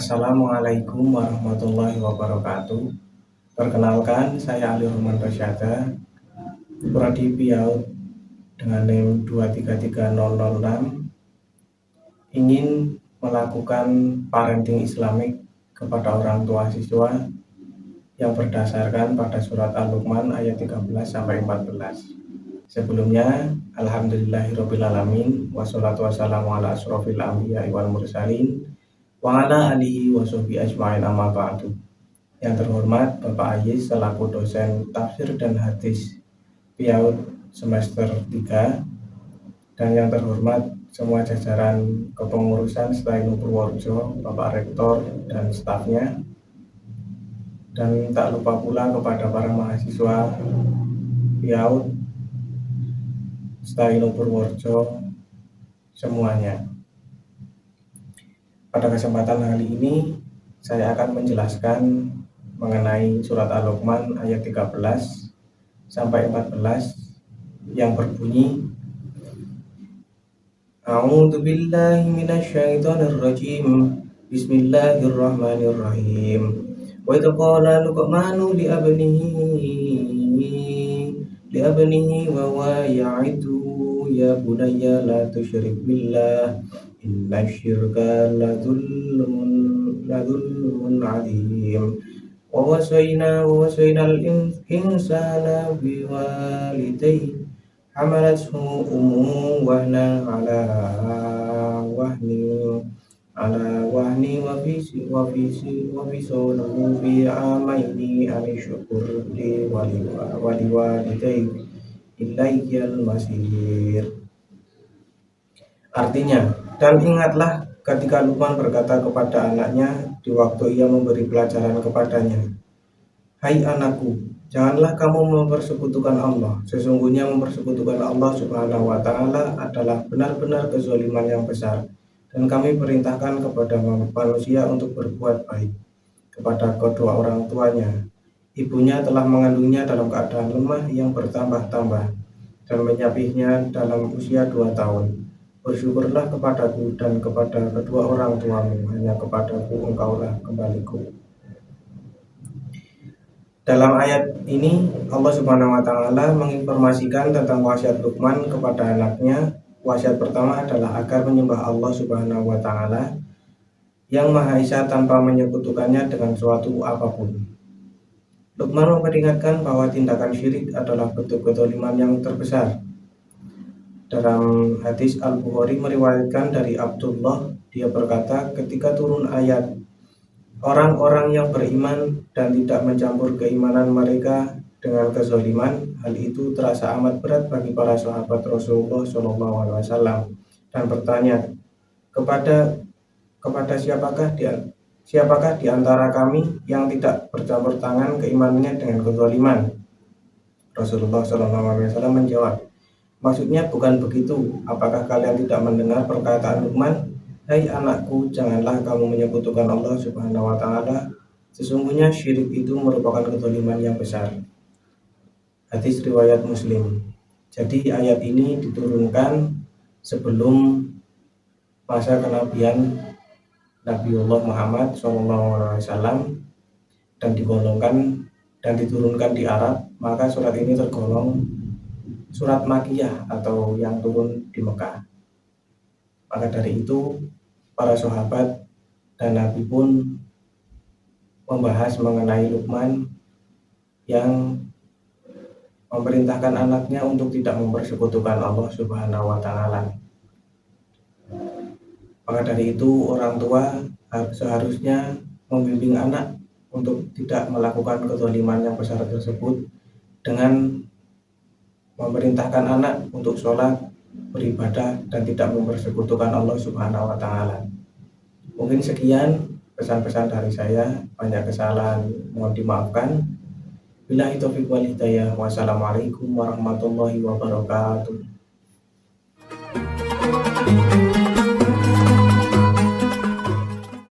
Assalamualaikum warahmatullahi wabarakatuh. Perkenalkan, saya Ali Roman Rasyada, prodi PIAUD dengan NIM 233006, ingin melakukan parenting Islamik kepada orang tua siswa yang berdasarkan pada surat Al-Luqman ayat 13-14. Sebelumnya, alhamdulillahirobbilalamin, wassalatu wassalamu ala asrofil anbiya'i wal mursalin wa ala alihi wa sahbihi ajma'in, amma ba'du. Yang terhormat Bapak Ayis selaku dosen tafsir dan hadis PIAUD semester 3, dan yang terhormat semua jajaran kepengurusan STAINU Purworejo, Bapak Rektor dan stafnya, dan tak lupa pula kepada para mahasiswa PIAUD STAINU Purworejo semuanya. Pada kesempatan kali ini saya akan menjelaskan mengenai surat Al-Luqman ayat 13-14 yang berbunyi, A'udzu billahi minasyaitonir rajim. Bismillahirrahmanirrahim. Wa idh qala Luqmanu li abnihi wa huwa ya'idu ya bunayya la tusyrik billah innasyirka la dzulmun 'adzim. Wa wasaynal insana biwalidayhi hamalathu ummuhu wahnan ala wahni wa fisaluhu fi amaini an syukur li waliwalidayhi ilayyal masir. Artinya, dan ingatlah ketika Luqman berkata kepada anaknya di waktu ia memberi pelajaran kepadanya, hai anakku, janganlah kamu mempersekutukan Allah. Sesungguhnya mempersekutukan Allah Subhanahu wa Ta'ala adalah benar-benar kezaliman yang besar. Dan kami perintahkan kepada manusia untuk berbuat baik kepada kedua orang tuanya. Ibunya telah mengandungnya dalam keadaan lemah yang bertambah-tambah dan menyapihnya dalam usia 2 tahun. Bersyukurlah kepadaku dan kepada kedua orang tuamu, hanya kepadaku engkaulah kembaliku. Dalam ayat ini Allah Subhanahu wa Ta'ala menginformasikan tentang wasiat Luqman kepada anaknya. Wasiat pertama adalah agar menyembah Allah Subhanahu wa Ta'ala yang Maha Esa tanpa menyekutukannya dengan suatu apapun. Luqman memperingatkan bahwa tindakan syirik adalah bentuk kezaliman yang terbesar. Dalam hadis Al-Bukhari meriwayatkan dari Abdullah, dia berkata, ketika turun ayat orang-orang yang beriman dan tidak mencampur keimanan mereka dengan kezaliman, hal itu terasa amat berat bagi para sahabat Rasulullah SAW dan bertanya, kepada siapakah di antara kami yang tidak bercampur tangan keimanannya dengan kezaliman? Rasulullah SAW menjawab, maksudnya bukan begitu. Apakah kalian tidak mendengar perkataan Luqman? Hai anakku, janganlah kamu menyekutukan Allah Subhanahu wa Ta'ala. Sesungguhnya syirik itu merupakan kezaliman yang besar. Hadis riwayat Muslim. Jadi ayat ini diturunkan sebelum masa kenabian Nabiullah Muhammad SAW dan digolongkan dan diturunkan di Arab. Maka surat ini tergolong surat Makkiyah atau yang turun di Mekah. Maka dari itu para sahabat dan Nabi pun membahas mengenai Luqman yang memerintahkan anaknya untuk tidak mempersekutukan Allah Subhanahu wa Ta'ala. Maka dari itu orang tua seharusnya membimbing anak untuk tidak melakukan kezaliman yang besar tersebut dengan memerintahkan anak untuk sholat, beribadah, dan tidak mempersekutukan Allah Subhanahu wa Ta'ala. Mungkin sekian pesan-pesan dari saya, banyak kesalahan mohon dimaafkan. Billahi taufiq wal hidayah. Wassalamualaikum warahmatullahi wabarakatuh.